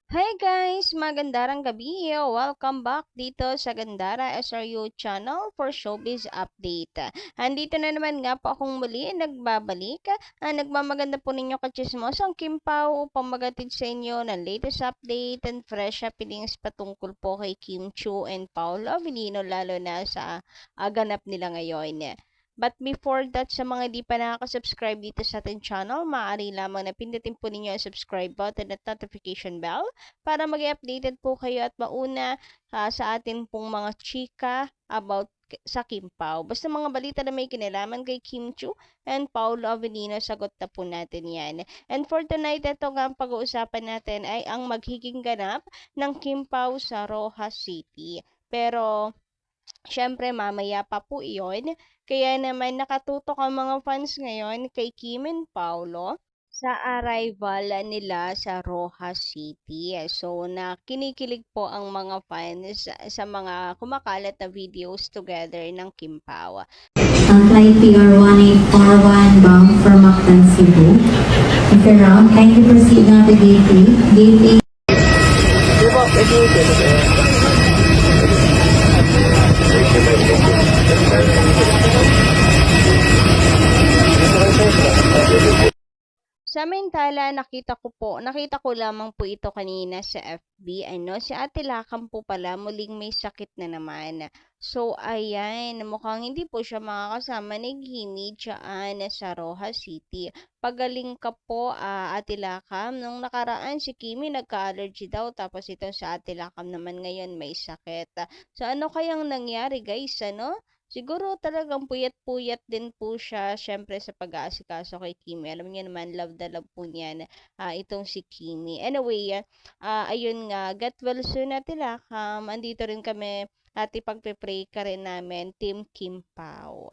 Hi guys! Magandang gabi! Welcome back dito sa Gandara SRU channel for Showbiz Update. Andito na naman nga po akong muli nagbabalik. Nagmamaganda po ninyo kachismosang Kim Pao upang magatid sa inyo ng latest update and fresh happenings patungkol po kay Kim Chiu and Paolo Avellino lalo na sa ganap nila ngayon. But before that, sa mga di pa nakaka-subscribe dito sa ating channel, maaari lamang na pindutin po ninyo ang subscribe button at notification bell para mag-updated po kayo at mauna sa atin pong mga chika about sa Kim Pao. Basta mga balita na may kinalaman kay Kim Chiu and Paolo Avellino, sagot na po natin yan. And for tonight, ito nga ang pag-uusapan natin ay ang magiging ganap ng Kim Pao sa Rojas City. Pero syempre, mamaya pa po iyon. Kaya naman nakatutok ang mga fans ngayon kay Kim and Paolo sa arrival nila sa Rojas City. So, kinikilig po ang mga fans sa mga kumakalat na videos together ng Kim Pao. Flight PR1841 bound for Mactan, Cebu. If you're around, kindly proceed now to Gate 8. Gate 8. Samantala, nakita ko lamang po ito kanina sa FB, si Ate Lakam po pala muling may sakit na naman. So, ayan, mukhang hindi po siya makakasama ni Kimi dyan sa Rojas City. Pagaling ka po, Ate Lakam. Nung nakaraan si Kimi nagka-allergy daw, tapos ito sa Ate Lakam naman ngayon may sakit. So, ano kayang nangyari guys, Siguro talagang puyat-puyat din po siya, syempre sa pag-aasikaso kay Kimi. Alam niyo naman, love na love po niyan itong si Kimi. Anyway, ayun nga, get well soon na Tilakam. Andito rin kami at ipagpe-pray ka rin namin, Team Kim Pao.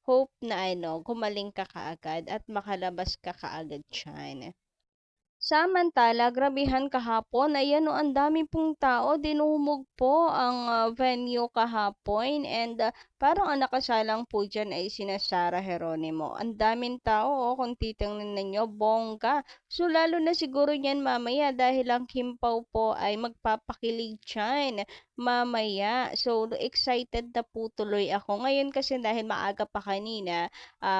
Hope na gumaling ka kaagad at makalabas ka kaagad dyan. Samantala, grabihan kahapon, ayan ang dami pong tao, dinumog po ang venue kahapon and parang ang nakasalang po dyan ay sina Sarah Geronimo. Ang daming tao, kung titingnan ninyo, bongga. So lalo na siguro yan mamaya dahil ang Kim Pao po ay magpapakilig dyan mamaya. So excited na po tuloy ako. Ngayon kasi dahil maaga pa kanina,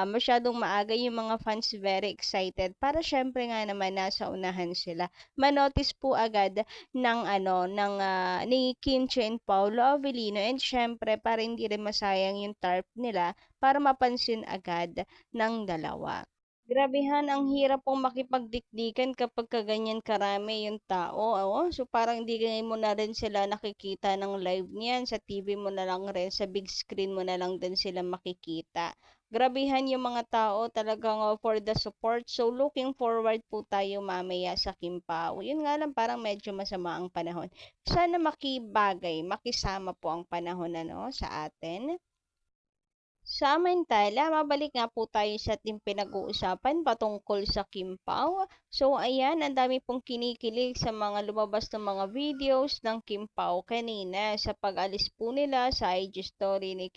masyadong maaga yung mga fans very excited para syempre nga naman nasa unahan sila. Manotice po agad ni Kim Chiu and Paolo Avellino and syempre para hindi rin masayang yung tarp nila para mapansin agad ng dalawa. Grabehan, ang hirap pong makipagdikdikan kapag kaganyan karami yung tao. So parang hindi mo na rin sila nakikita ng live niyan. Sa TV mo na lang rin, sa big screen mo na lang din sila makikita. Grabehan yung mga tao talagang for the support. So looking forward po tayo mamaya sa Kim Pao. Yun nga lang parang medyo masama ang panahon. Sana makibagay, makisama po ang panahon sa atin. Samantala, mabalik nga po tayo sa ating pinag-uusapan patungkol sa Kim Pao. So, ayan, ang dami pong kinikilig sa mga lumabas ng mga videos ng Kim Pao kanina sa pag-alis po nila sa IG story ni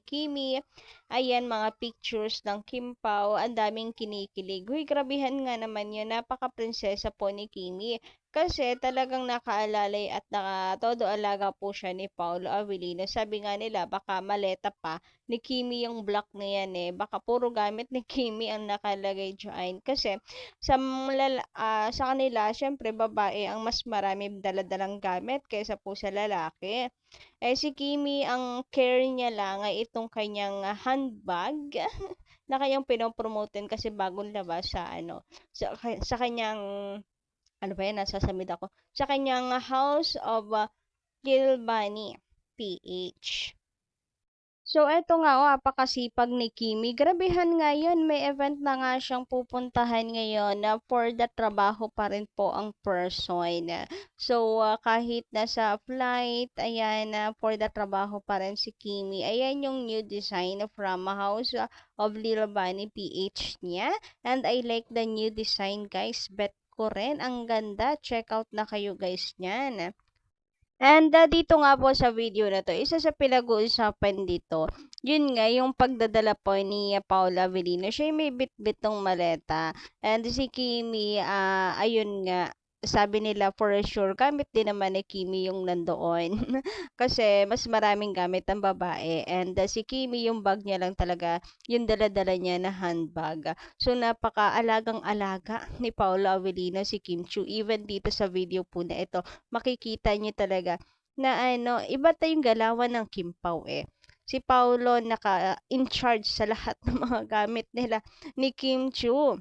Kimi. Ayan, mga pictures ng Kim Pao, ang daming kinikilig. Huy, grabihan nga naman yun, napaka-prinsesa po ni Kimi. Kasi talagang nakaalalay at todo alaga po siya ni Paolo Avellino. Sabi nga nila, baka maleta pa ni Kimi yung block na yan Baka puro gamit ni Kimi ang nakalagay dyan. Kasi sa kanila, syempre babae ang mas marami daladalang gamit kaysa po sa lalaki. Si Kimi, ang care niya lang ay itong kanyang handbag na kanyang pinopromoten kasi bagong labas sa kanyang nasasamid ako. Sa kanyang House of Gilbani PH. So, eto nga, apakasipag ni Kimi. Grabehan nga yun. May event na nga siyang pupuntahan ngayon na for the trabaho pa rin po ang person. So, kahit nasa flight, ayan, for the trabaho pa rin si Kimi. Ayan yung new design from House of Little Bunny PH niya. And I like the new design, guys. Bet ko rin. Ang ganda. Check out na kayo, guys, niyan. And dito nga po sa video na to, isa sa pinag-uusapan dito, yun nga, yung pagdadala po ni Paula Avellino. Siya yung may bit-bit ng maleta. And si Kimi, ayun nga, sabi nila for sure gamit din naman ni Kimi yung nandoon. Kasi mas maraming gamit ang babae and si Kimi yung bag niya lang talaga yung dala-dala niya na handbag. So napaka-alagang-alaga ni Paolo Avellino si Kim Chiu. Even dito sa video po na ito, makikita niyo talaga na iba tayong galawan ng Kim Pao eh. Si Paolo in charge sa lahat ng mga gamit nila ni Kim Chiu.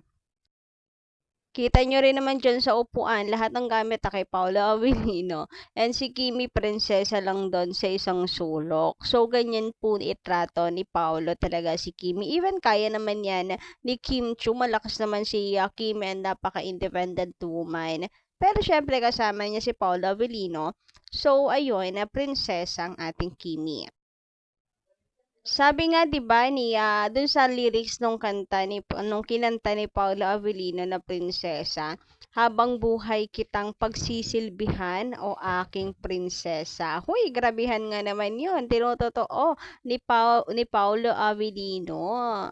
Kita nyo rin naman dyan sa upuan, lahat ng gamit na kay Paolo Avellino. And si Kimi, prinsesa lang doon sa isang sulok. So, ganyan po itrato ni Paolo talaga si Kimi. Even kaya naman yan ni Kim Chiu. Malakas naman si Kimi and napaka-independent woman. Pero syempre kasama niya si Paolo Avellino. So, ayun, na prinsesa ang ating Kimi. Sabi nga 'di ba ni dun sa lyrics nung kinanta ni Paolo Avellino na Prinsesa, habang buhay kitang pagsisilbihan o aking prinsesa. Huy, grabihan nga naman 'yun. Tinototoo ni Paolo Avellino.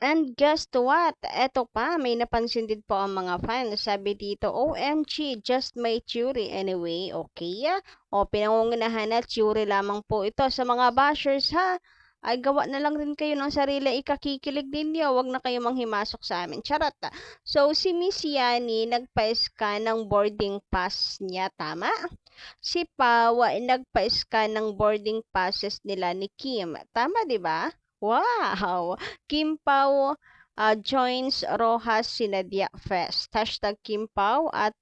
And guess what? Eto pa, may napansin din po ang mga fans. Sabi dito, OMG, just my theory anyway. Okay? O, pinangungunahan na theory lamang po ito sa mga bashers ha. Ay, gawa na lang din kayo ng sarili ikakikilig ninyo. Huwag na kayo manghimasok sa amin. Charot. So, si Miss Yani nagpa-scan ng boarding pass niya. Tama? Si Pao nagpa-scan ng boarding passes nila ni Kim. Tama, di ba? Wow! Kim Pao joins Rojas Sinadia Fest. Hashtag Kim Pao at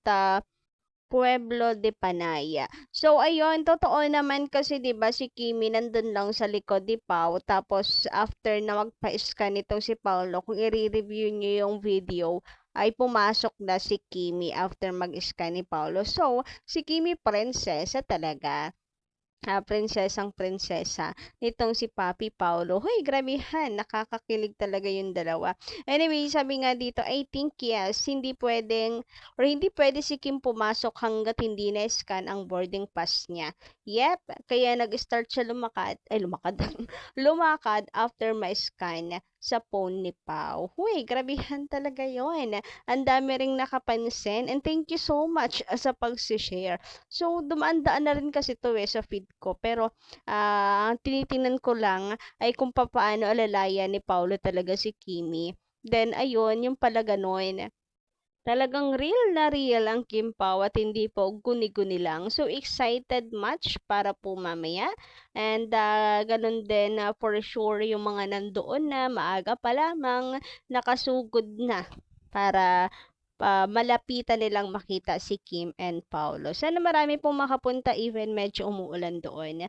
Pueblo de Panaya. So, ayun, totoo naman kasi 'di ba si Kimi nandun lang sa likod ni Pao. Tapos, after na magpa-scan itong si Paolo, kung i-review niyo yung video, ay pumasok na si Kimi after mag-scan ni Paolo. So, si Kimi prinsesa talaga. Prinsesang prinsesa nitong si Papi Paolo. Hoy, grabehan, nakakakilig talaga yung dalawa. Anyway, sabi nga dito, I think yes, hindi pwede si Kim pumasok hanggat hindi na-scan ang boarding pass niya. Yep, kaya nag-start siya lumakad after ma-scan sa phone ni Pao. Huy, grabehan talaga yon. Ang dami ring nakapansin and thank you so much sa pag-share. So, dumaan-daan na rin kasi to sa feed ko. Pero, tinitingnan ko lang ay kung paano alalayan ni Paulo talaga si Kimi. Then, ayun, yung pala ganon. Talagang real na real ang Kim Pao at hindi po guni-guni lang. So, excited much para po mamaya. And ganun din for sure yung mga nandoon na maaga pa lamang nakasugod na para malapitan nilang makita si Kim and Paolo. Sana marami pong makapunta even medyo umuulan doon.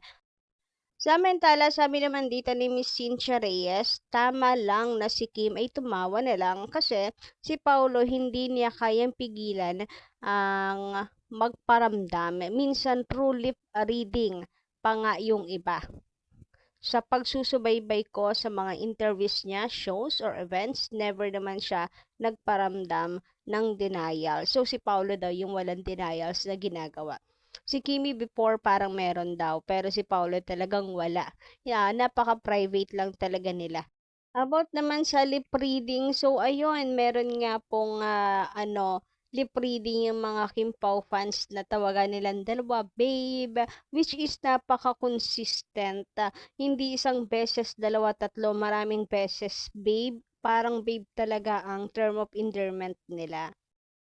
Samantala, sabi naman dito ni Miss Cynthia Reyes, tama lang na si Kim ay tumawa na lang kasi si Paulo hindi niya kayang pigilan ang magparamdam. Minsan true lip reading pa nga yung iba. Sa pagsusubaybay ko sa mga interviews niya, shows or events, never naman siya nagparamdam ng denial. So si Paulo daw yung walang denials na ginagawa. Si Kimi before parang meron daw, pero si Paulo talagang wala. Napaka-private lang talaga nila. About naman sa lip reading, so ayun, meron nga pong lip reading yung mga Kim Pao fans na tawagan nilang dalawa, babe, which is napaka-consistent. Hindi isang beses, dalawa, tatlo, maraming beses, babe. Parang babe talaga ang term of endearment nila.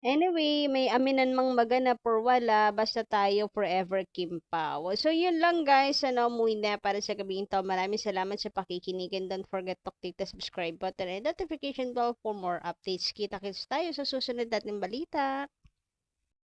Anyway, may aminan mang maganap or wala, basta tayo forever Kim Pao. So, yun lang guys. Umuwi na para sa gabing ito. Maraming salamat sa pakikinig and don't forget to click the subscribe button and notification bell for more updates. Kita-kits tayo sa susunod nating balita.